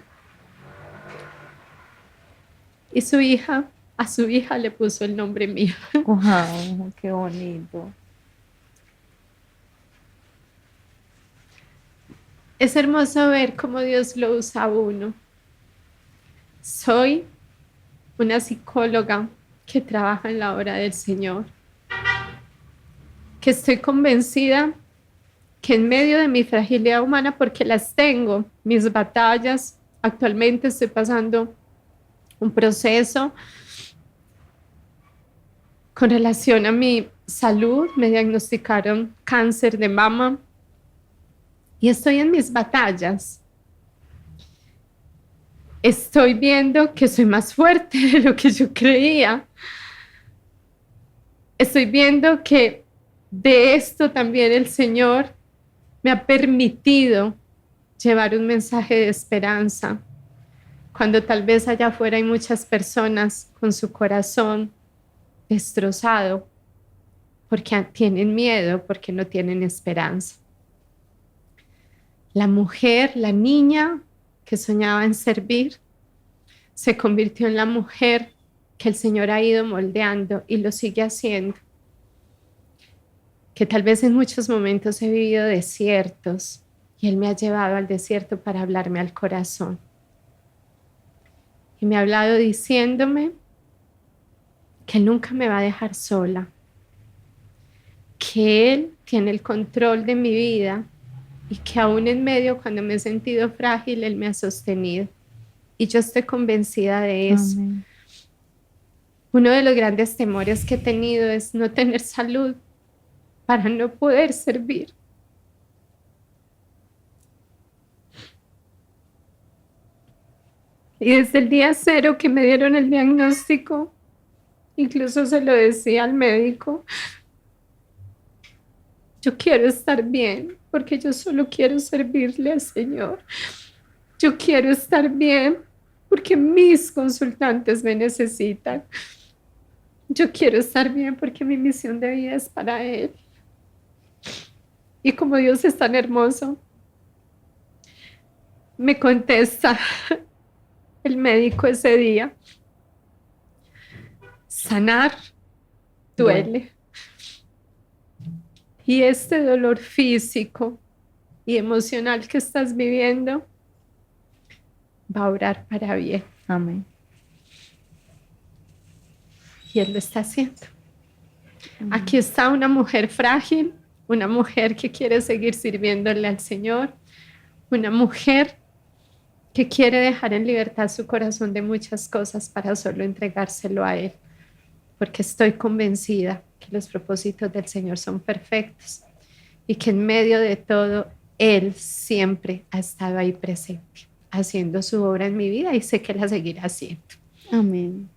Y a su hija le puso el nombre mío. Wow, qué bonito. Es hermoso ver cómo Dios lo usa a uno. Soy una psicóloga que trabaja en la obra del Señor, que estoy convencida que en medio de mi fragilidad humana, porque las tengo, mis batallas, actualmente estoy pasando un proceso con relación a mi salud, me diagnosticaron cáncer de mama y estoy en mis batallas. Estoy viendo que soy más fuerte de lo que yo creía. Estoy viendo que de esto también el Señor me ha permitido llevar un mensaje de esperanza, cuando tal vez allá afuera hay muchas personas con su corazón destrozado porque tienen miedo, porque no tienen esperanza. La mujer, la niña que soñaba en servir, se convirtió en la mujer que el Señor ha ido moldeando y lo sigue haciendo. Que tal vez en muchos momentos he vivido desiertos y Él me ha llevado al desierto para hablarme al corazón. Y me ha hablado diciéndome que Él nunca me va a dejar sola, que Él tiene el control de mi vida y que aún en medio, cuando me he sentido frágil, Él me ha sostenido. Y yo estoy convencida de eso. Amén. Uno de los grandes temores que he tenido es no tener salud para no poder servir. Y desde el día cero que me dieron el diagnóstico, incluso se lo decía al médico, yo quiero estar bien porque yo solo quiero servirle al Señor. Yo quiero estar bien porque mis consultantes me necesitan. Yo quiero estar bien porque mi misión de vida es para Él. Y como Dios es tan hermoso, me contesta el médico ese día: sanar duele. Y este dolor físico y emocional que estás viviendo va a obrar para bien. Amén. Y Él lo está haciendo. Aquí está una mujer frágil, una mujer que quiere seguir sirviéndole al Señor, una mujer que quiere dejar en libertad su corazón de muchas cosas para solo entregárselo a Él, porque estoy convencida que los propósitos del Señor son perfectos y que en medio de todo Él siempre ha estado ahí presente, haciendo su obra en mi vida, y sé que la seguirá haciendo. Amén.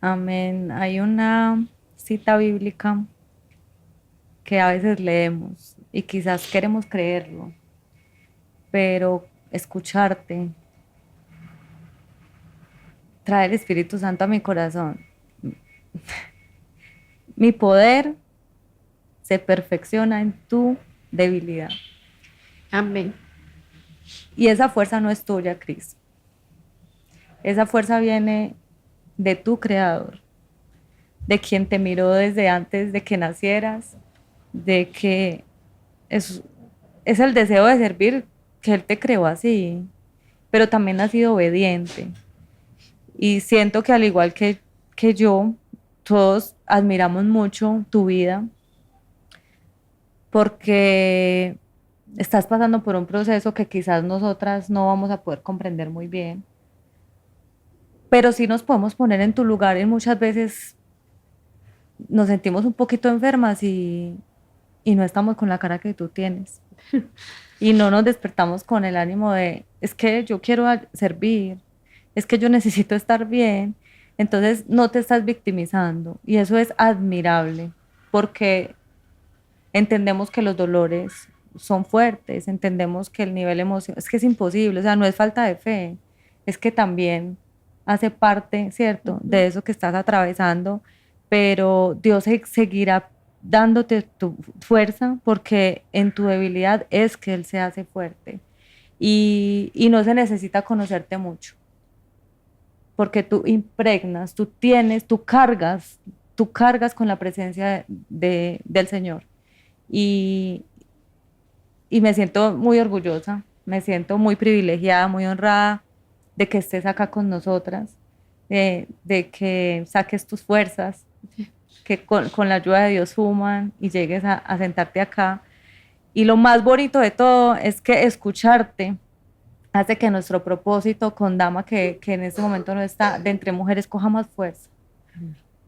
Amén. Hay una cita bíblica que a veces leemos y quizás queremos creerlo, pero escucharte trae el Espíritu Santo a mi corazón. Mi poder se perfecciona en tu debilidad. Amén. Y esa fuerza no es tuya, Cris. Esa fuerza viene de tu Creador, de quien te miró desde antes de que nacieras, de que es el deseo de servir, que Él te creó así, pero también has sido obediente. Y siento que al igual que yo, todos admiramos mucho tu vida, porque estás pasando por un proceso que quizás nosotras no vamos a poder comprender muy bien, pero sí nos podemos poner en tu lugar y muchas veces nos sentimos un poquito enfermas y no estamos con la cara que tú tienes. Y no nos despertamos con el ánimo de, es que yo quiero servir, es que yo necesito estar bien. Entonces no te estás victimizando y eso es admirable porque entendemos que los dolores son fuertes, entendemos que el nivel emocional, es que es imposible, o sea, no es falta de fe, es que también hace parte, ¿cierto?, de eso que estás atravesando, pero Dios seguirá dándote tu fuerza porque en tu debilidad es que Él se hace fuerte y no se necesita conocerte mucho porque tú impregnas, tú tienes, tú cargas con la presencia del Señor y, y me siento muy orgullosa, me siento muy privilegiada, muy honrada de que estés acá con nosotras, de que saques tus fuerzas, que con la ayuda de Dios suman y llegues a sentarte acá. Y lo más bonito de todo es que escucharte hace que nuestro propósito con Dama, que en este momento no está, de Entre Mujeres, coja más fuerza.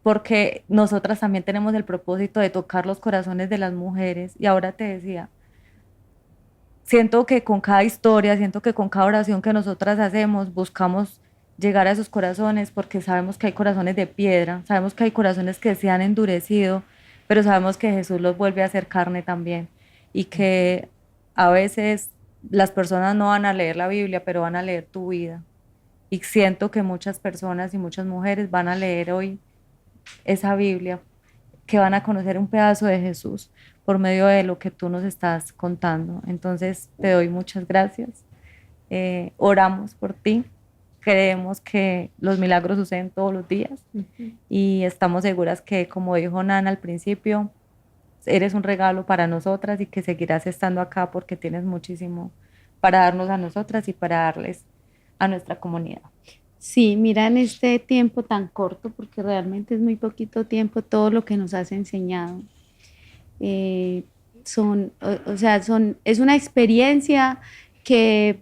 Porque nosotras también tenemos el propósito de tocar los corazones de las mujeres. Y ahora te decía, siento que con cada historia, siento que con cada oración que nosotras hacemos, buscamos llegar a esos corazones porque sabemos que hay corazones de piedra, sabemos que hay corazones que se han endurecido, pero sabemos que Jesús los vuelve a hacer carne también y que a veces las personas no van a leer la Biblia, pero van a leer tu vida. Y siento que muchas personas y muchas mujeres van a leer hoy esa Biblia, que van a conocer un pedazo de Jesús por medio de lo que tú nos estás contando. Entonces te doy muchas gracias. Oramos por ti. Creemos que los milagros suceden todos los días y estamos seguras que, como dijo Nana al principio, eres un regalo para nosotras y que seguirás estando acá porque tienes muchísimo para darnos a nosotras y para darles a nuestra comunidad. Sí, mira, en este tiempo tan corto, porque realmente es muy poquito tiempo, todo lo que nos has enseñado. Es una experiencia que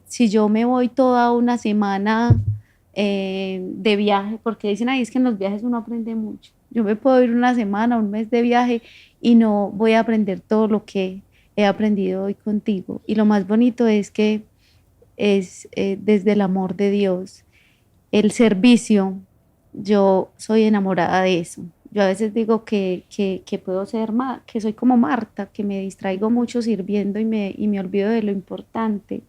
si yo me voy toda una semana de viaje, porque dicen ahí es que en los viajes uno aprende mucho. Yo me puedo ir una semana, un mes de viaje y no voy a aprender todo lo que he aprendido hoy contigo. Y lo más bonito es que es desde el amor de Dios, el servicio. Yo soy enamorada de eso. Yo a veces digo que puedo ser que soy como Marta, que me distraigo mucho sirviendo y me olvido de lo importante.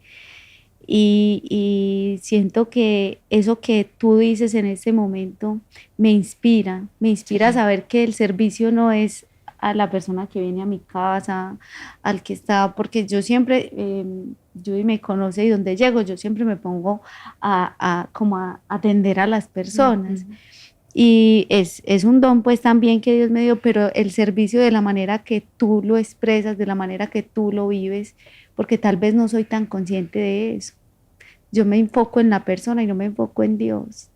Y siento que eso que tú dices en este momento me inspira a saber que el servicio no es a la persona que viene a mi casa, al que está, porque yo siempre, Judy me conoce y donde llego, yo siempre me pongo como a atender a las personas. Y es un don pues también que Dios me dio, pero el servicio de la manera que tú lo expresas, de la manera que tú lo vives, porque tal vez no soy tan consciente de eso. Yo me enfoco en la persona y no me enfoco en Dios.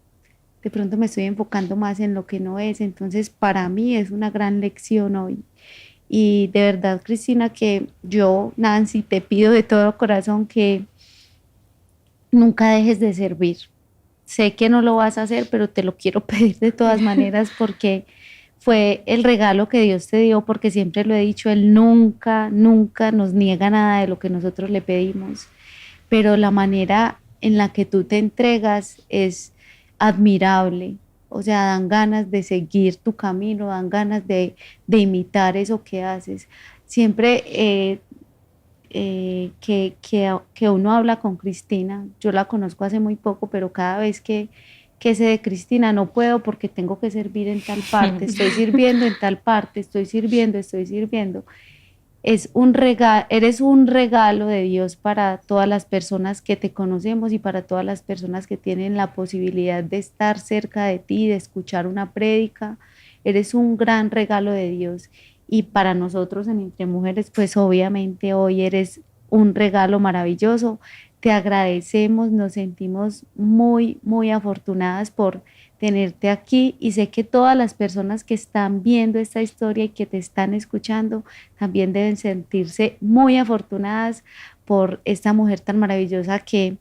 De pronto me estoy enfocando más en lo que no es. Entonces, para mí es una gran lección hoy. Y de verdad, Cristina, que yo, Nancy, te pido de todo corazón que nunca dejes de servir. Sé que no lo vas a hacer, pero te lo quiero pedir de todas maneras porque fue el regalo que Dios te dio, porque siempre lo he dicho, Él nunca, nunca nos niega nada de lo que nosotros le pedimos. Pero la manera en la que tú te entregas es admirable, o sea, dan ganas de seguir tu camino, dan ganas de imitar eso que haces. Siempre que uno habla con Cristina, yo la conozco hace muy poco, pero cada vez que sé de Cristina no puedo porque tengo que servir en tal parte, estoy sirviendo en tal parte, estoy sirviendo. Eres un regalo de Dios para todas las personas que te conocemos y para todas las personas que tienen la posibilidad de estar cerca de ti, de escuchar una prédica. Eres un gran regalo de Dios. Y para nosotros en Entre Mujeres, pues obviamente hoy eres un regalo maravilloso. Te agradecemos, nos sentimos muy, muy afortunadas por tenerte aquí y sé que todas las personas que están viendo esta historia y que te están escuchando también deben sentirse muy afortunadas por esta mujer tan maravillosa que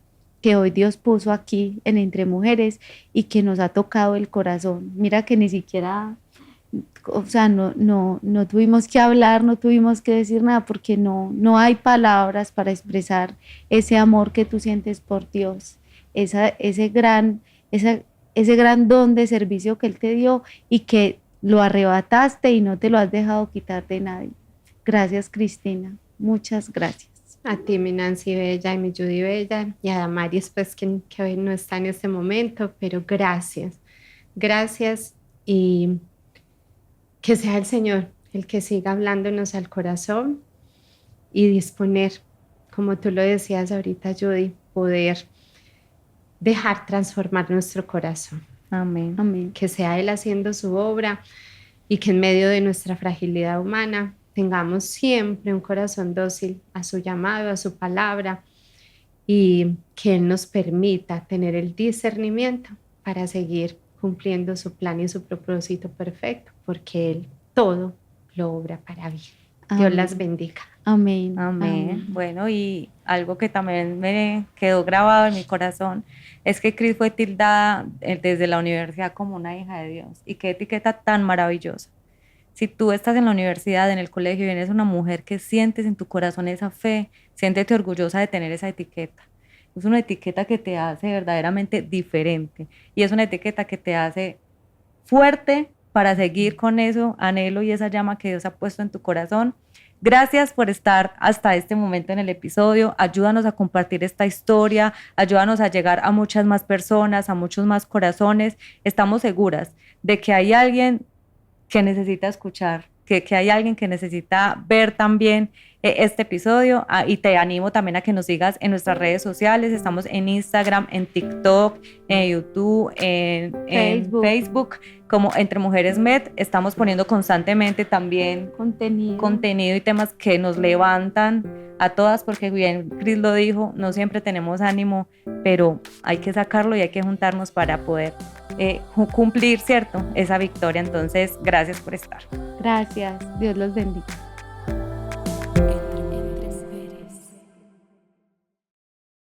hoy Dios puso aquí en Entre Mujeres y que nos ha tocado el corazón. Mira que ni siquiera, o sea, no tuvimos que hablar, no tuvimos que decir nada porque no hay palabras para expresar ese amor que tú sientes por Dios, ese gran don de servicio que Él te dio y que lo arrebataste y no te lo has dejado quitar de nadie. Gracias, Cristina. Muchas gracias. A ti, mi Nancy Bella y mi Judy Bella, y a Damaris, pues que hoy no está en este momento, pero gracias. Gracias y que sea el Señor el que siga hablándonos al corazón y disponer, como tú lo decías ahorita, Judy, poder dejar transformar nuestro corazón. Amén. Amén. Que sea Él haciendo su obra y que en medio de nuestra fragilidad humana tengamos siempre un corazón dócil a su llamado, a su palabra, y que Él nos permita tener el discernimiento para seguir cumpliendo su plan y su propósito perfecto, porque Él todo lo obra para bien. Amén. Dios las bendiga. Amén. Amén. Bueno, y algo que también me quedó grabado en mi corazón es que Cris fue tildada desde la universidad como una hija de Dios. Y qué etiqueta tan maravillosa. Si tú estás en la universidad, en el colegio, y eres una mujer que sientes en tu corazón esa fe, siéntete orgullosa de tener esa etiqueta. Es una etiqueta que te hace verdaderamente diferente y es una etiqueta que te hace fuerte para seguir con eso anhelo y esa llama que Dios ha puesto en tu corazón. Gracias por estar hasta este momento en el episodio. Ayúdanos a compartir esta historia, ayúdanos a llegar a muchas más personas, a muchos más corazones. Estamos seguras de que hay alguien que necesita escuchar, que hay alguien que necesita ver también este episodio, y te animo también a que nos sigas en nuestras redes sociales. Estamos en Instagram, en TikTok, en YouTube, en Facebook como Entre Mujeres Med. Estamos poniendo constantemente también contenido y temas que nos levantan a todas, porque bien Cris lo dijo, no siempre tenemos ánimo, pero hay que sacarlo y hay que juntarnos para poder cumplir, ¿cierto?, esa victoria. Entonces, gracias por estar. Gracias. Dios los bendiga.